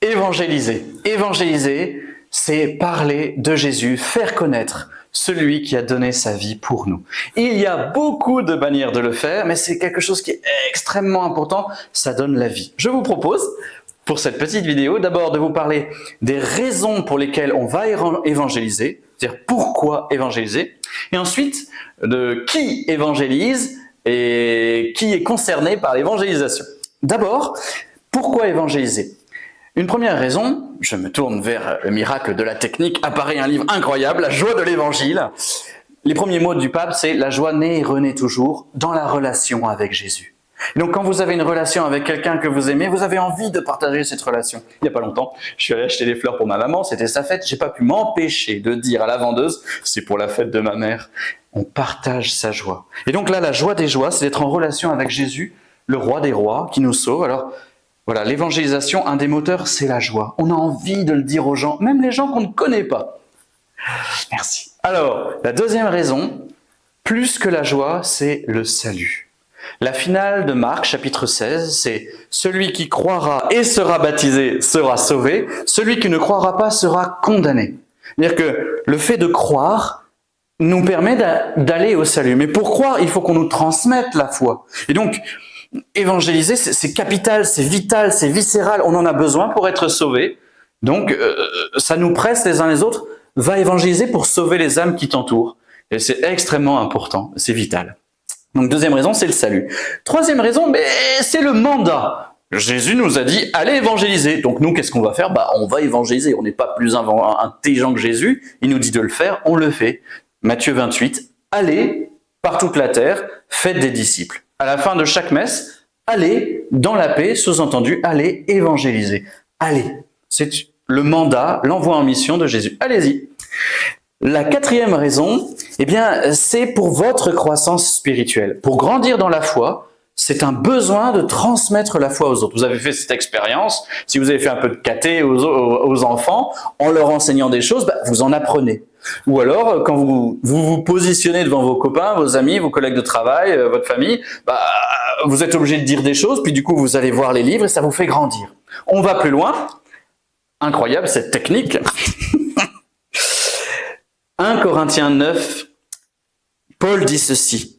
Évangéliser. Évangéliser, c'est parler de Jésus, faire connaître celui qui a donné sa vie pour nous. Il y a beaucoup de manières de le faire, mais c'est quelque chose qui est extrêmement important, ça donne la vie. Je vous propose, pour cette petite vidéo, d'abord de vous parler des raisons pour lesquelles on va évangéliser, c'est-à-dire pourquoi évangéliser, et ensuite de qui évangélise et qui est concerné par l'évangélisation. D'abord, pourquoi évangéliser ? Une première raison, je me tourne vers le miracle de la technique, apparaît un livre incroyable, La joie de l'évangile. Les premiers mots du pape, c'est « La joie naît et renaît toujours dans la relation avec Jésus ». Et donc quand vous avez une relation avec quelqu'un que vous aimez, vous avez envie de partager cette relation. Il n'y a pas longtemps, je suis allé acheter des fleurs pour ma maman, c'était sa fête, j'ai pas pu m'empêcher de dire à la vendeuse « C'est pour la fête de ma mère ». On partage sa joie. Et donc là, la joie des joies, c'est d'être en relation avec Jésus, le roi des rois, qui nous sauve. Alors, voilà, l'évangélisation, un des moteurs, c'est la joie. On a envie de le dire aux gens, même les gens qu'on ne connaît pas. Merci. Alors, la deuxième raison, plus que la joie, c'est le salut. La finale de Marc, chapitre 16, c'est « Celui qui croira et sera baptisé sera sauvé, celui qui ne croira pas sera condamné ». C'est-à-dire que le fait de croire nous permet d'aller au salut. Mais pour croire, il faut qu'on nous transmette la foi. Et donc, évangéliser, c'est capital, c'est vital, c'est viscéral, on en a besoin pour être sauvé. Donc, ça nous presse les uns les autres. Va évangéliser pour sauver les âmes qui t'entourent. Et c'est extrêmement important, c'est vital. Donc, deuxième raison, c'est le salut. Troisième raison, c'est le mandat. Jésus nous a dit, allez évangéliser. Donc nous, qu'est-ce qu'on va faire ? On va évangéliser. On n'est pas plus intelligent que Jésus. Il nous dit de le faire, on le fait. Matthieu 28, allez par toute la terre, faites des disciples. À la fin de chaque messe, allez dans la paix, sous-entendu, allez évangéliser. Allez, c'est le mandat, l'envoi en mission de Jésus. Allez-y. La quatrième raison, c'est pour votre croissance spirituelle. Pour grandir dans la foi, c'est un besoin de transmettre la foi aux autres. Vous avez fait cette expérience, si vous avez fait un peu de caté aux enfants, en leur enseignant des choses, vous en apprenez. Ou alors, quand vous positionnez devant vos copains, vos amis, vos collègues de travail, votre famille, vous êtes obligé de dire des choses, puis du coup, vous allez voir les livres et ça vous fait grandir. On va plus loin. Incroyable cette technique. 1 Corinthiens 9, Paul dit ceci.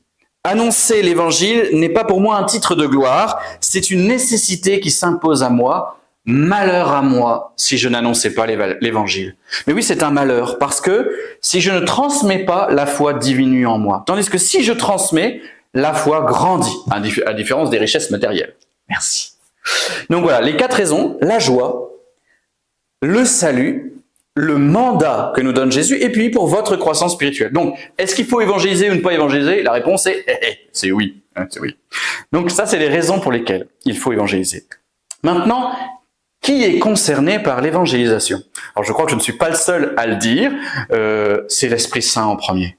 Annoncer l'évangile n'est pas pour moi un titre de gloire, c'est une nécessité qui s'impose à moi. Malheur à moi si je n'annonçais pas l'évangile. Mais oui, c'est un malheur parce que si je ne transmets pas, la foi diminue en moi. Tandis que si je transmets, la foi grandit, à différence des richesses matérielles. Merci. Donc voilà, les 4 raisons, la joie, le salut, le mandat que nous donne Jésus, et puis pour votre croissance spirituelle. Donc, est-ce qu'il faut évangéliser ou ne pas évangéliser ? La réponse est c'est oui. C'est oui. Donc ça, c'est les raisons pour lesquelles il faut évangéliser. Maintenant, qui est concerné par l'évangélisation ? Alors je crois que je ne suis pas le seul à le dire, c'est l'Esprit Saint en premier.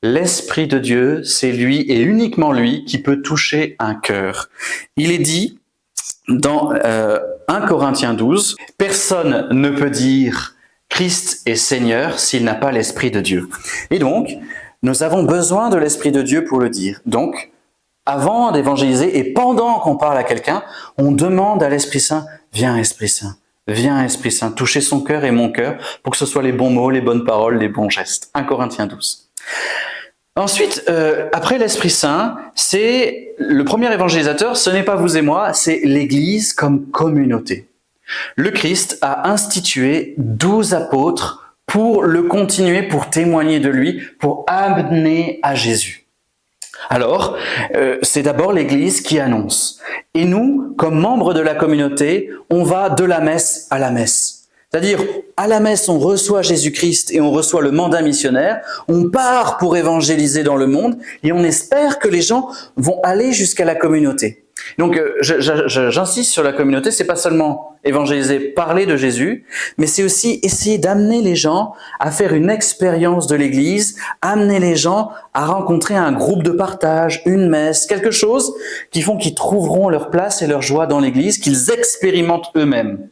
L'Esprit de Dieu, c'est lui et uniquement lui qui peut toucher un cœur. Il est dit dans 1 Corinthiens 12, « Personne ne peut dire Christ est Seigneur s'il n'a pas l'Esprit de Dieu. » Et donc, nous avons besoin de l'Esprit de Dieu pour le dire. Donc, avant d'évangéliser et pendant qu'on parle à quelqu'un, on demande à l'Esprit Saint, viens Esprit Saint, toucher son cœur et mon cœur pour que ce soit les bons mots, les bonnes paroles, les bons gestes. 1 Corinthiens 12. Ensuite, après l'Esprit Saint, c'est le premier évangélisateur, ce n'est pas vous et moi, c'est l'Église comme communauté. Le Christ a institué 12 apôtres pour le continuer, pour témoigner de lui, pour amener à Jésus. Alors, c'est d'abord l'Église qui annonce. Et nous, comme membres de la communauté, on va de la messe à la messe. C'est-à-dire, à la messe, on reçoit Jésus-Christ et on reçoit le mandat missionnaire, on part pour évangéliser dans le monde et on espère que les gens vont aller jusqu'à la communauté. Donc, j'insiste sur la communauté, c'est pas seulement évangéliser, parler de Jésus, mais c'est aussi essayer d'amener les gens à faire une expérience de l'Église, amener les gens à rencontrer un groupe de partage, une messe, quelque chose qui font qu'ils trouveront leur place et leur joie dans l'Église, qu'ils expérimentent eux-mêmes.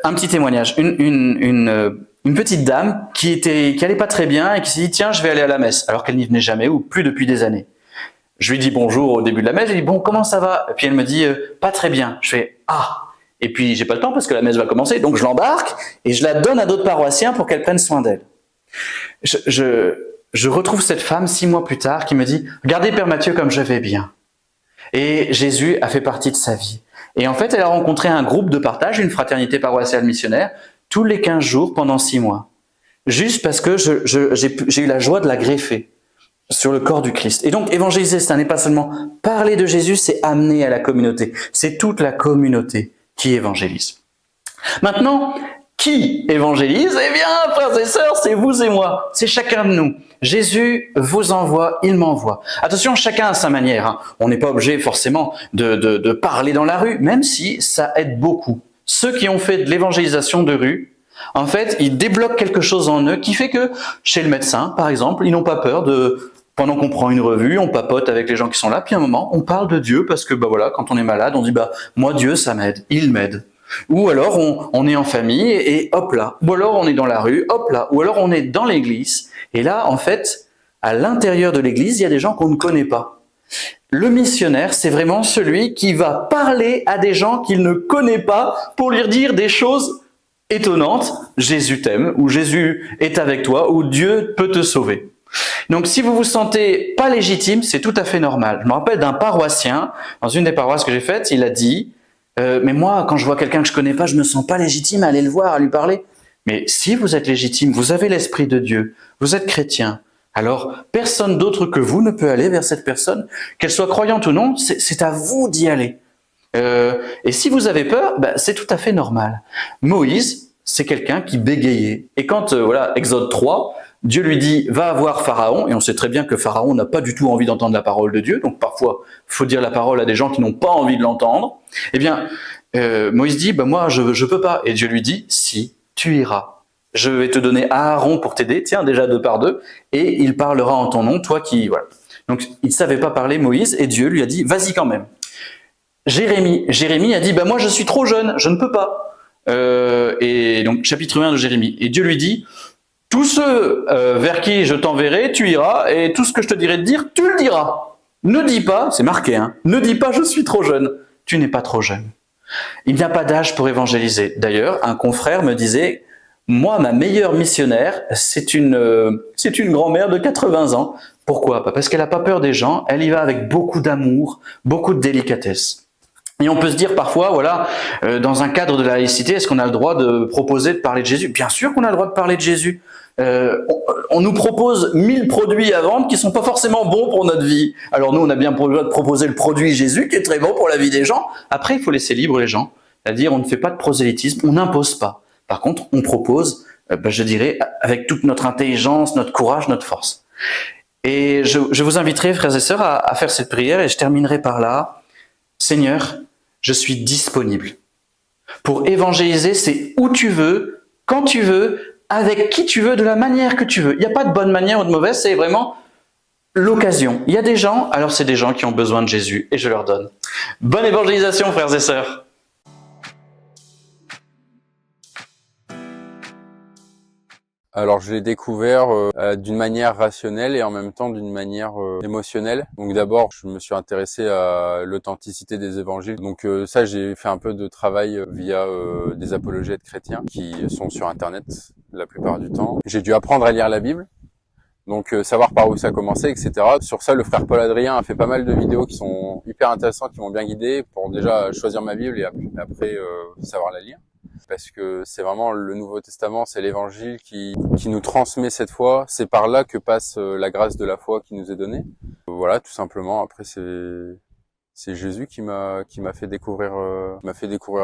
Un petit témoignage, une petite dame qui allait pas très bien et qui s'est dit tiens, je vais aller à la messe, alors qu'elle n'y venait jamais ou plus depuis des années. Je lui dis bonjour au début de la messe, je lui dis bon, comment ça va ? Et puis elle me dit pas très bien. Je fais ah, Et puis j'ai pas le temps parce que la messe va commencer, donc je l'embarque et je la donne à d'autres paroissiens pour qu'elle prenne soin d'elle. Je retrouve cette femme 6 mois plus tard qui me dit « Regardez Père Mathieu comme je vais bien ». Et Jésus a fait partie de sa vie. Et en fait, elle a rencontré un groupe de partage, une fraternité paroissiale missionnaire, tous les 15 jours pendant 6 mois. Juste parce que j'ai eu la joie de la greffer sur le corps du Christ. Et donc, évangéliser, ça n'est pas seulement parler de Jésus, c'est amener à la communauté. C'est toute la communauté qui évangélise. Maintenant, qui évangélise? Eh bien, frères et sœurs, c'est vous et moi. C'est chacun de nous. Jésus vous envoie, il m'envoie. Attention, chacun à sa manière. Hein. On n'est pas obligé forcément de parler dans la rue, même si ça aide beaucoup. Ceux qui ont fait de l'évangélisation de rue, en fait, ils débloquent quelque chose en eux qui fait que, chez le médecin, par exemple, ils n'ont pas peur de... Pendant qu'on prend une revue, on papote avec les gens qui sont là, puis à un moment, on parle de Dieu, parce que voilà, quand on est malade, on dit moi Dieu, ça m'aide, il m'aide. Ou alors on est en famille et hop là. Ou alors on est dans la rue, hop là. Ou alors on est dans l'église. Et là, en fait, à l'intérieur de l'église, il y a des gens qu'on ne connaît pas. Le missionnaire, c'est vraiment celui qui va parler à des gens qu'il ne connaît pas pour leur dire des choses étonnantes. Jésus t'aime, ou Jésus est avec toi, ou Dieu peut te sauver. Donc si vous vous sentez pas légitime, c'est tout à fait normal. Je me rappelle d'un paroissien, dans une des paroisses que j'ai faites, il a dit mais moi, quand je vois quelqu'un que je connais pas, je me sens pas légitime à aller le voir, à lui parler. Mais si vous êtes légitime, vous avez l'Esprit de Dieu, vous êtes chrétien, alors personne d'autre que vous ne peut aller vers cette personne, qu'elle soit croyante ou non, c'est à vous d'y aller. Et si vous avez peur, c'est tout à fait normal. Moïse, c'est quelqu'un qui bégayait. Et quand, Exode 3, Dieu lui dit « va voir Pharaon », et on sait très bien que Pharaon n'a pas du tout envie d'entendre la parole de Dieu, donc parfois, il faut dire la parole à des gens qui n'ont pas envie de l'entendre. Eh bien, Moïse dit « moi, je peux pas ». Et Dieu lui dit « si, tu iras. Je vais te donner Aaron pour t'aider, tiens, déjà 2 par 2, et il parlera en ton nom, toi qui… » Voilà. Donc, il ne savait pas parler, Moïse, et Dieu lui a dit « vas-y quand même ». Jérémie a dit « moi, je suis trop jeune, je ne peux pas ». Et donc, chapitre 1 de Jérémie. Et Dieu lui dit « tous ceux vers qui je t'enverrai, tu iras, et tout ce que je te dirai de dire, tu le diras. Ne dis pas, c'est marqué, hein, ne dis pas je suis trop jeune. Tu n'es pas trop jeune. » Il n'y a pas d'âge pour évangéliser. D'ailleurs, un confrère me disait, moi, ma meilleure missionnaire, c'est une grand-mère de 80 ans. Pourquoi? Parce qu'elle n'a pas peur des gens, elle y va avec beaucoup d'amour, beaucoup de délicatesse. Et on peut se dire parfois, dans un cadre de la laïcité, est-ce qu'on a le droit de proposer de parler de Jésus? Bien sûr qu'on a le droit de parler de Jésus. On nous propose 1000 produits à vendre qui sont pas forcément bons pour notre vie. Alors nous, on a bien le droit de proposer le produit Jésus qui est très bon pour la vie des gens. Après, il faut laisser libre les gens. C'est-à-dire, on ne fait pas de prosélytisme, on n'impose pas. Par contre, on propose, je dirais, avec toute notre intelligence, notre courage, notre force. Et je vous inviterai, frères et sœurs, à faire cette prière et je terminerai par là. Seigneur, je suis disponible. Pour évangéliser, c'est où tu veux, quand tu veux, avec qui tu veux, de la manière que tu veux. Il n'y a pas de bonne manière ou de mauvaise, c'est vraiment l'occasion. Il y a des gens, alors c'est des gens qui ont besoin de Jésus et je leur donne. Bonne évangélisation, frères et sœurs. Alors je l'ai découvert d'une manière rationnelle et en même temps d'une manière émotionnelle. Donc d'abord, je me suis intéressé à l'authenticité des évangiles. Donc ça, j'ai fait un peu de travail via des apologètes chrétiens qui sont sur Internet la plupart du temps. J'ai dû apprendre à lire la Bible, donc savoir par où ça commençait, etc. Sur ça, le frère Paul Adrien a fait pas mal de vidéos qui sont hyper intéressantes, qui m'ont bien guidé pour déjà choisir ma Bible et après savoir la lire. Parce que c'est vraiment le Nouveau Testament, c'est l'Évangile qui nous transmet cette foi. C'est par là que passe la grâce de la foi qui nous est donnée. Voilà, tout simplement. Après, c'est Jésus qui m'a fait découvrir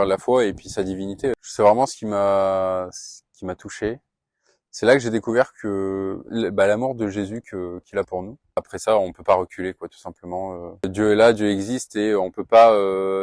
la foi et puis sa divinité. C'est vraiment ce qui m'a touché. C'est là que j'ai découvert que l'amour de Jésus qu'il a pour nous. Après ça, on peut pas reculer, quoi, tout simplement. Dieu est là, Dieu existe et on peut pas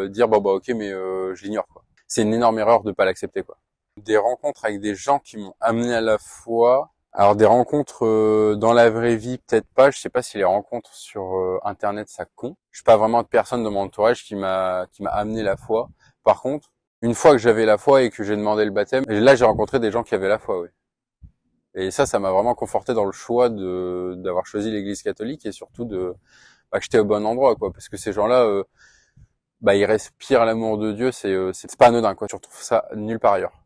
dire ok, mais je l'ignore, quoi. C'est une énorme erreur de pas l'accepter, quoi. Des rencontres avec des gens qui m'ont amené à la foi. Alors des rencontres dans la vraie vie, peut-être pas. Je sais pas si les rencontres sur Internet ça compte. Je suis pas vraiment de personne dans mon entourage qui m'a amené la foi. Par contre, une fois que j'avais la foi et que j'ai demandé le baptême, là j'ai rencontré des gens qui avaient la foi, oui. Et ça m'a vraiment conforté dans le choix d'avoir choisi l'Église catholique et surtout que j'étais au bon endroit, quoi. Parce que ces gens-là bah, il respire l'amour de Dieu, c'est pas anodin, quoi. Tu retrouves ça nulle part ailleurs.